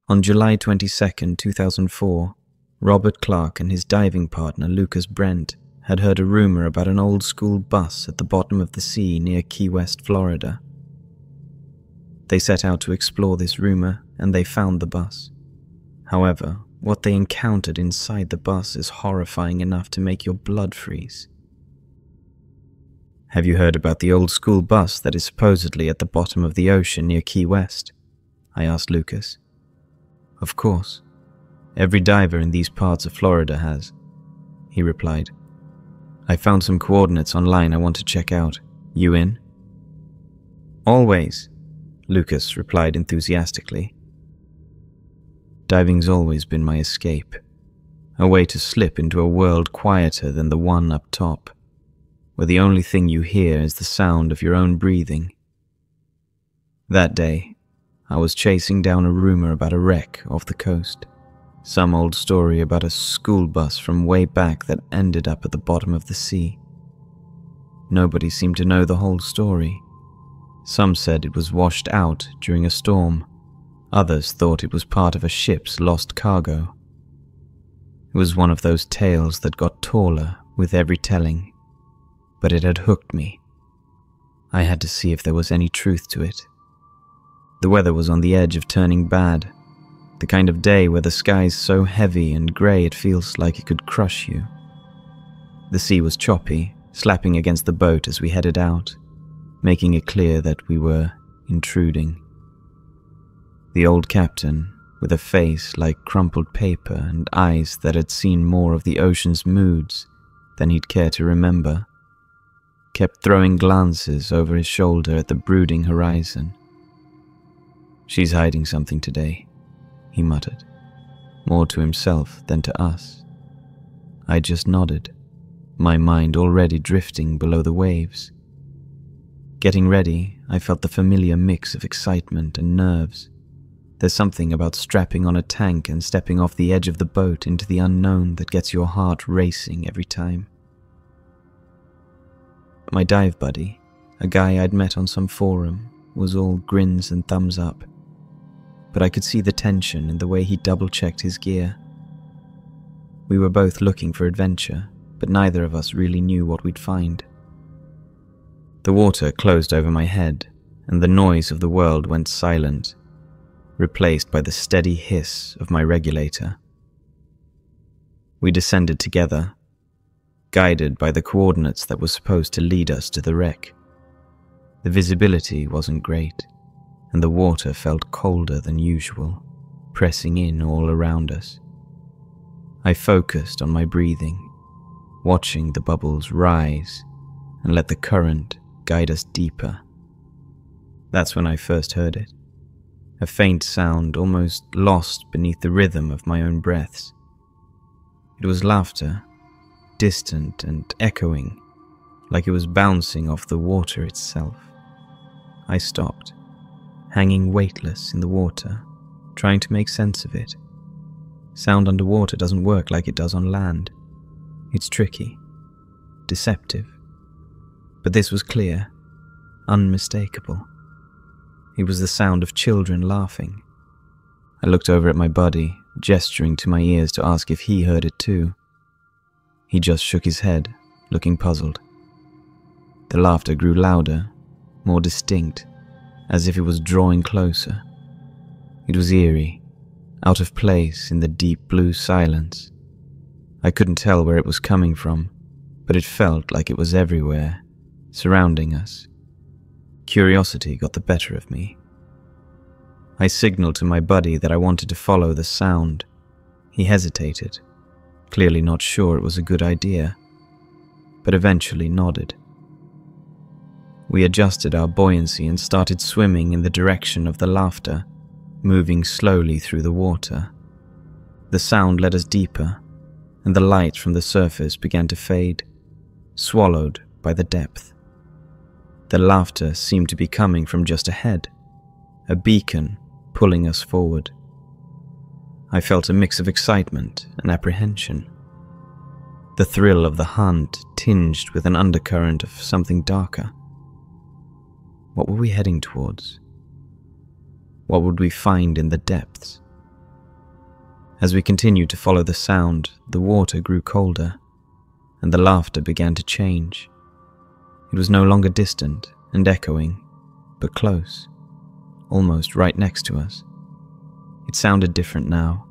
On July 22nd, 2004, Robert Clarke and his diving partner Lucas Brent had heard a rumor about an old-school bus at the bottom of the sea near Key West, Florida. They set out to explore this rumor, and they found the bus. However, what they encountered inside the bus is horrifying enough to make your blood freeze. Have you heard about the old-school bus that is supposedly at the bottom of the ocean near Key West? I asked Lucas. Of course. Every diver in these parts of Florida has, he replied. I found some coordinates online I want to check out. You in? Always, Lucas replied enthusiastically. Diving's always been my escape, a way to slip into a world quieter than the one up top, where the only thing you hear is the sound of your own breathing. That day, I was chasing down a rumor about a wreck off the coast. Some old story about a school bus from way back that ended up at the bottom of the sea. Nobody seemed to know the whole story. Some said it was washed out during a storm. Others thought it was part of a ship's lost cargo. It was one of those tales that got taller with every telling, but it had hooked me. I had to see if there was any truth to it. The weather was on the edge of turning bad. The kind of day where the sky's so heavy and grey it feels like it could crush you. The sea was choppy, slapping against the boat as we headed out, making it clear that we were intruding. The old captain, with a face like crumpled paper and eyes that had seen more of the ocean's moods than he'd care to remember, kept throwing glances over his shoulder at the brooding horizon. She's hiding something today, he muttered, more to himself than to us. I just nodded, my mind already drifting below the waves. Getting ready, I felt the familiar mix of excitement and nerves. There's something about strapping on a tank and stepping off the edge of the boat into the unknown that gets your heart racing every time. My dive buddy, a guy I'd met on some forum, was all grins and thumbs up. But I could see the tension in the way he double-checked his gear. We were both looking for adventure, but neither of us really knew what we'd find. The water closed over my head, and the noise of the world went silent, replaced by the steady hiss of my regulator. We descended together, guided by the coordinates that were supposed to lead us to the wreck. The visibility wasn't great, and the water felt colder than usual, pressing in all around us. I focused on my breathing, watching the bubbles rise and let the current guide us deeper. That's when I first heard it, a faint sound almost lost beneath the rhythm of my own breaths. It was laughter, distant and echoing, like it was bouncing off the water itself. I stopped, hanging weightless in the water, trying to make sense of it. Sound underwater doesn't work like it does on land. It's tricky, deceptive. But this was clear, unmistakable. It was the sound of children laughing. I looked over at my buddy, gesturing to my ears to ask if he heard it too. He just shook his head, looking puzzled. The laughter grew louder, more distinct, as if it was drawing closer. It was eerie, out of place in the deep blue silence. I couldn't tell where it was coming from, but it felt like it was everywhere, surrounding us. Curiosity got the better of me. I signaled to my buddy that I wanted to follow the sound. He hesitated, clearly not sure it was a good idea, but eventually nodded. We adjusted our buoyancy and started swimming in the direction of the laughter, moving slowly through the water. The sound led us deeper, and the light from the surface began to fade, swallowed by the depth. The laughter seemed to be coming from just ahead, a beacon pulling us forward. I felt a mix of excitement and apprehension. The thrill of the hunt tinged with an undercurrent of something darker. What were we heading towards? What would we find in the depths? As we continued to follow the sound, the water grew colder, and the laughter began to change. It was no longer distant and echoing, but close, almost right next to us. It sounded different now.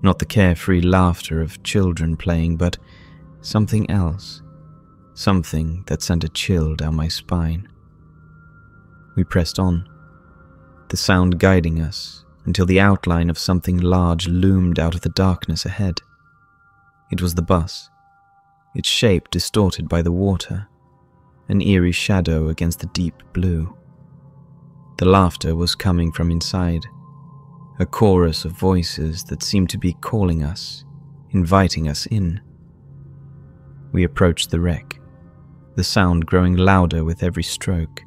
Not the carefree laughter of children playing, but something else. Something that sent a chill down my spine. We pressed on, the sound guiding us until the outline of something large loomed out of the darkness ahead. It was the bus, its shape distorted by the water, an eerie shadow against the deep blue. The laughter was coming from inside, a chorus of voices that seemed to be calling us, inviting us in. We approached the wreck, the sound growing louder with every stroke.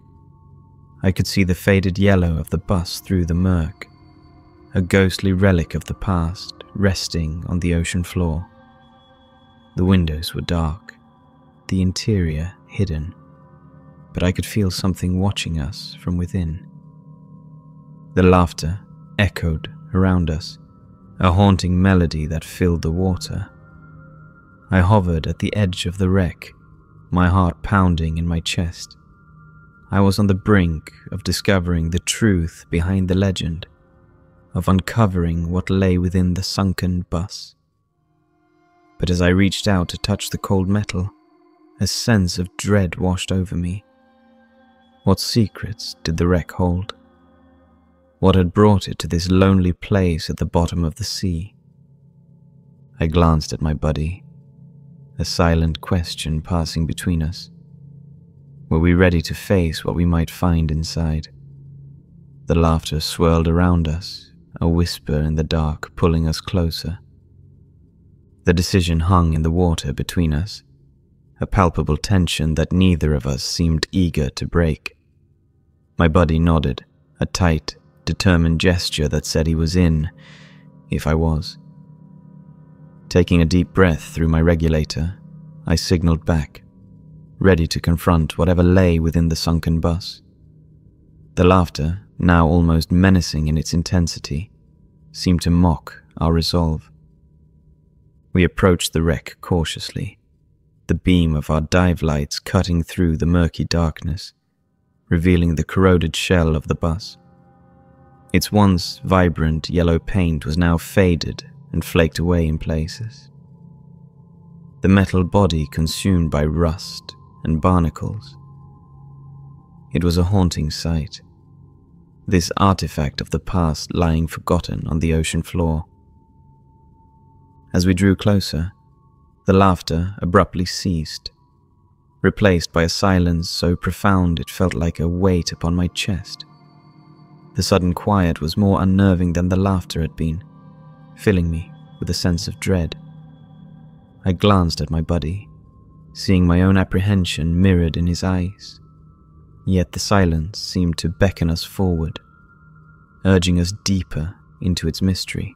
I could see the faded yellow of the bus through the murk, a ghostly relic of the past resting on the ocean floor. The windows were dark, the interior hidden, but I could feel something watching us from within. The laughter echoed around us, a haunting melody that filled the water. I hovered at the edge of the wreck, my heart pounding in my chest. I was on the brink of discovering the truth behind the legend, of uncovering what lay within the sunken bus. But as I reached out to touch the cold metal, a sense of dread washed over me. What secrets did the wreck hold? What had brought it to this lonely place at the bottom of the sea? I glanced at my buddy, a silent question passing between us. Were we ready to face what we might find inside? The laughter swirled around us, a whisper in the dark pulling us closer. The decision hung in the water between us, a palpable tension that neither of us seemed eager to break. My buddy nodded, a tight, determined gesture that said he was in, if I was. Taking a deep breath through my regulator, I signaled back, ready to confront whatever lay within the sunken bus. The laughter, now almost menacing in its intensity, seemed to mock our resolve. We approached the wreck cautiously, the beam of our dive lights cutting through the murky darkness, revealing the corroded shell of the bus. Its once vibrant yellow paint was now faded and flaked away in places. The metal body consumed by rust and barnacles. It was a haunting sight, this artifact of the past lying forgotten on the ocean floor. As we drew closer, the laughter abruptly ceased, replaced by a silence so profound it felt like a weight upon my chest. The sudden quiet was more unnerving than the laughter had been, filling me with a sense of dread. I glanced at my buddy, seeing my own apprehension mirrored in his eyes. Yet the silence seemed to beckon us forward, urging us deeper into its mystery.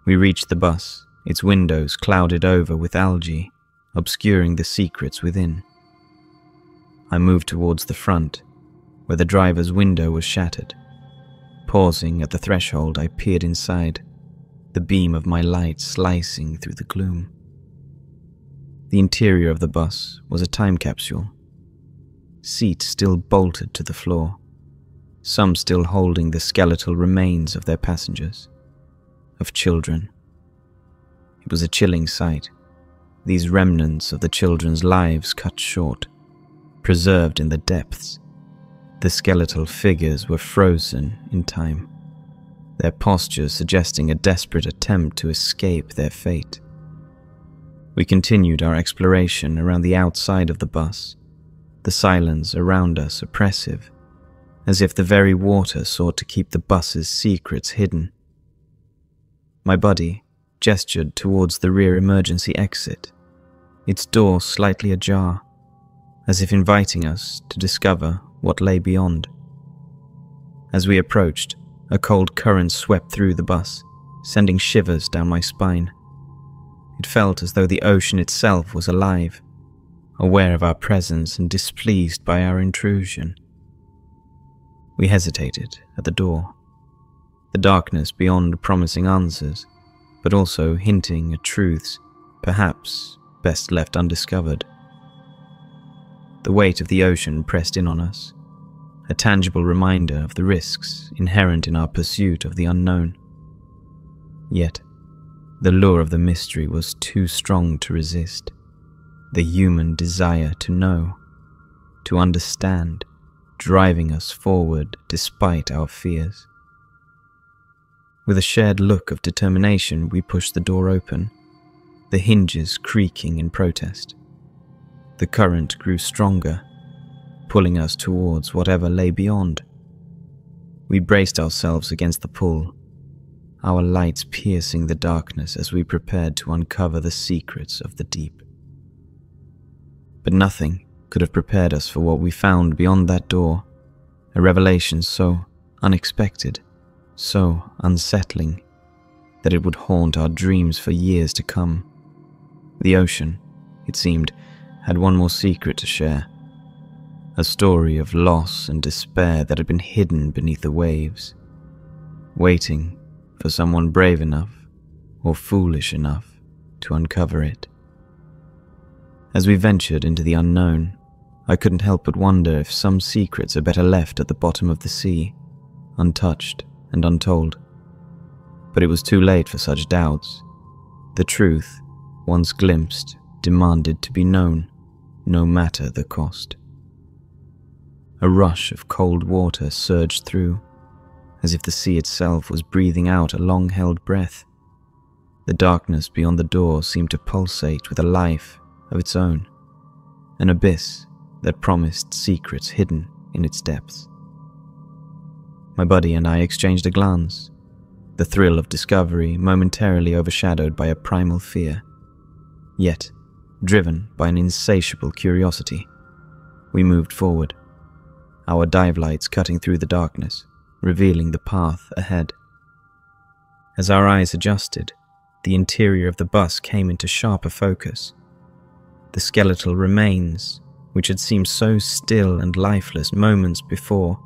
We reached the bus, its windows clouded over with algae, obscuring the secrets within. I moved towards the front, where the driver's window was shattered. Pausing at the threshold, I peered inside, the beam of my light slicing through the gloom. The interior of the bus was a time capsule, seats still bolted to the floor, some still holding the skeletal remains of their passengers, of children. It was a chilling sight, these remnants of the children's lives cut short, preserved in the depths. The skeletal figures were frozen in time, their postures suggesting a desperate attempt to escape their fate. We continued our exploration around the outside of the bus, the silence around us oppressive, as if the very water sought to keep the bus's secrets hidden. My buddy gestured towards the rear emergency exit, its door slightly ajar, as if inviting us to discover what lay beyond. As we approached, a cold current swept through the bus, sending shivers down my spine. It felt as though the ocean itself was alive, aware of our presence and displeased by our intrusion. We hesitated at the door, the darkness beyond promising answers, but also hinting at truths perhaps best left undiscovered. The weight of the ocean pressed in on us, a tangible reminder of the risks inherent in our pursuit of the unknown. Yet, the lure of the mystery was too strong to resist. The human desire to know, to understand, driving us forward despite our fears. With a shared look of determination, we pushed the door open, the hinges creaking in protest. The current grew stronger, pulling us towards whatever lay beyond. We braced ourselves against the pull, our lights piercing the darkness as we prepared to uncover the secrets of the deep. But nothing could have prepared us for what we found beyond that door, a revelation so unexpected, so unsettling, that it would haunt our dreams for years to come. The ocean, it seemed, had one more secret to share, a story of loss and despair that had been hidden beneath the waves, waiting for someone brave enough or foolish enough to uncover it. As we ventured into the unknown, I couldn't help but wonder if some secrets are better left at the bottom of the sea, untouched and untold. But it was too late for such doubts. The truth, once glimpsed, demanded to be known, no matter the cost. A rush of cold water surged through, as if the sea itself was breathing out a long-held breath. The darkness beyond the door seemed to pulsate with a life of its own, an abyss that promised secrets hidden in its depths. My buddy and I exchanged a glance, the thrill of discovery momentarily overshadowed by a primal fear. Yet, driven by an insatiable curiosity, we moved forward, our dive lights cutting through the darkness, revealing the path ahead. As our eyes adjusted, the interior of the bus came into sharper focus. The skeletal remains, which had seemed so still and lifeless moments before,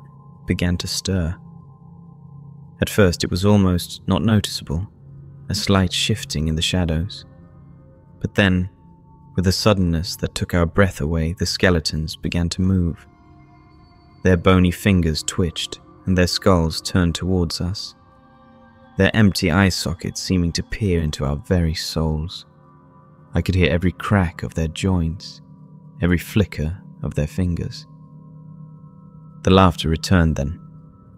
began to stir. At first it was almost not noticeable, a slight shifting in the shadows. But then, with a suddenness that took our breath away, the skeletons began to move. Their bony fingers twitched, and their skulls turned towards us, their empty eye sockets seeming to peer into our very souls. I could hear every crack of their joints, every flicker of their fingers. The laughter returned then,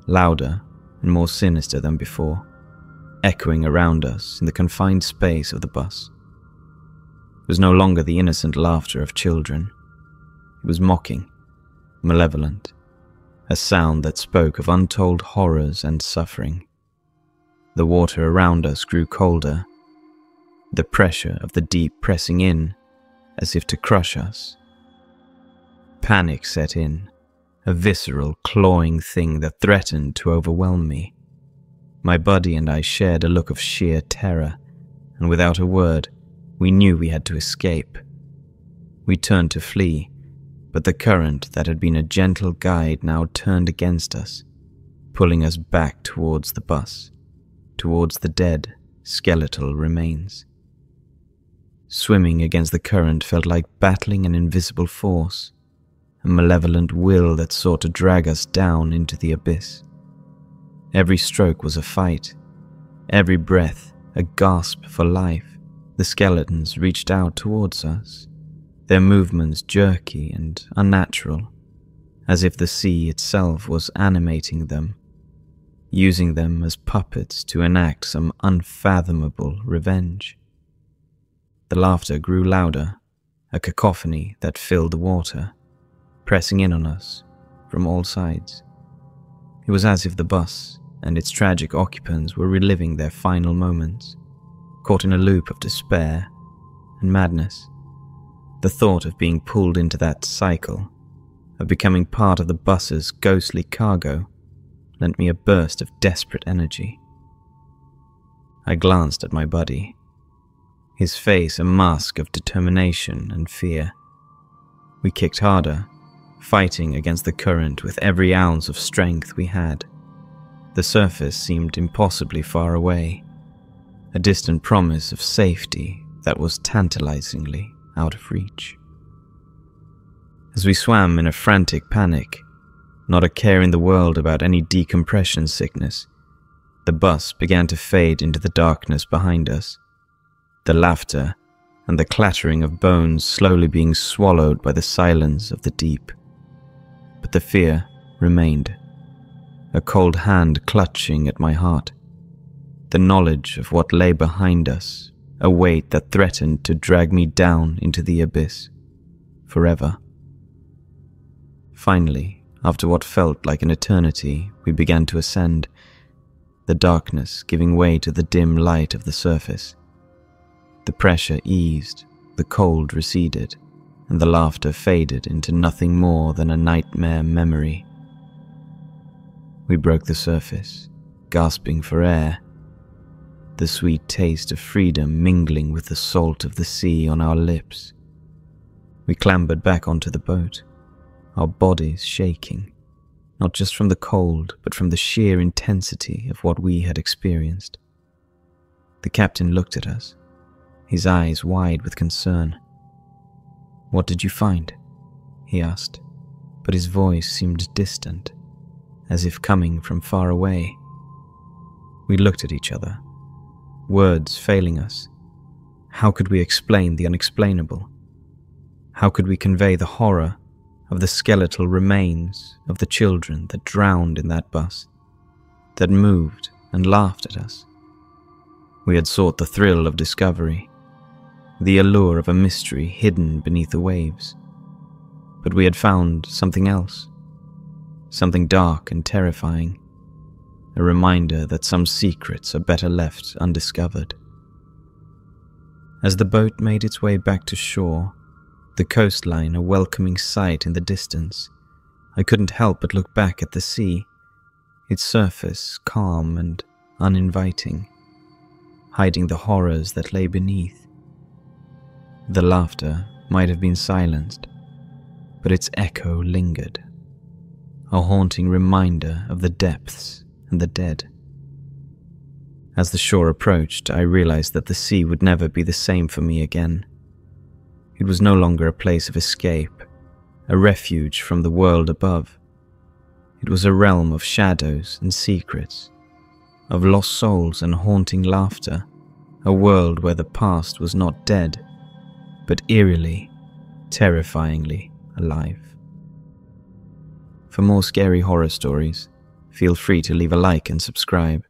louder and more sinister than before, echoing around us in the confined space of the bus. It was no longer the innocent laughter of children. It was mocking, malevolent, a sound that spoke of untold horrors and suffering. The water around us grew colder, the pressure of the deep pressing in, as if to crush us. Panic set in, a visceral, clawing thing that threatened to overwhelm me. My buddy and I shared a look of sheer terror, and without a word, we knew we had to escape. We turned to flee, but the current that had been a gentle guide now turned against us, pulling us back towards the bus, towards the dead, skeletal remains. Swimming against the current felt like battling an invisible force, a malevolent will that sought to drag us down into the abyss. Every stroke was a fight, every breath a gasp for life. The skeletons reached out towards us, their movements jerky and unnatural, as if the sea itself was animating them, using them as puppets to enact some unfathomable revenge. The laughter grew louder, a cacophony that filled the water, pressing in on us from all sides. It was as if the bus and its tragic occupants were reliving their final moments, caught in a loop of despair and madness. The thought of being pulled into that cycle, of becoming part of the bus's ghostly cargo, lent me a burst of desperate energy. I glanced at my buddy, his face a mask of determination and fear. We kicked harder, fighting against the current with every ounce of strength we had. The surface seemed impossibly far away, a distant promise of safety that was tantalizingly out of reach. As we swam in a frantic panic, not a care in the world about any decompression sickness, the bus began to fade into the darkness behind us, the laughter and the clattering of bones slowly being swallowed by the silence of the deep. But the fear remained, a cold hand clutching at my heart, the knowledge of what lay behind us, a weight that threatened to drag me down into the abyss, forever. Finally, after what felt like an eternity, we began to ascend, the darkness giving way to the dim light of the surface. The pressure eased, the cold receded, and the laughter faded into nothing more than a nightmare memory. We broke the surface, gasping for air, the sweet taste of freedom mingling with the salt of the sea on our lips. We clambered back onto the boat, our bodies shaking, not just from the cold, but from the sheer intensity of what we had experienced. The captain looked at us, his eyes wide with concern. "What did you find?" he asked, but his voice seemed distant, as if coming from far away. We looked at each other, words failing us. How could we explain the unexplainable? How could we convey the horror of the skeletal remains of the children that drowned in that bus, that moved and laughed at us? We had sought the thrill of discovery, the allure of a mystery hidden beneath the waves, but we had found something else, something dark and terrifying, a reminder that some secrets are better left undiscovered. As the boat made its way back to shore, the coastline a welcoming sight in the distance, I couldn't help but look back at the sea, its surface calm and uninviting, hiding the horrors that lay beneath. The laughter might have been silenced, but its echo lingered, a haunting reminder of the depths and the dead. As the shore approached, I realized that the sea would never be the same for me again. It was no longer a place of escape, a refuge from the world above. It was a realm of shadows and secrets, of lost souls and haunting laughter, a world where the past was not dead, but eerily, terrifyingly alive. For more scary horror stories, feel free to leave a like and subscribe.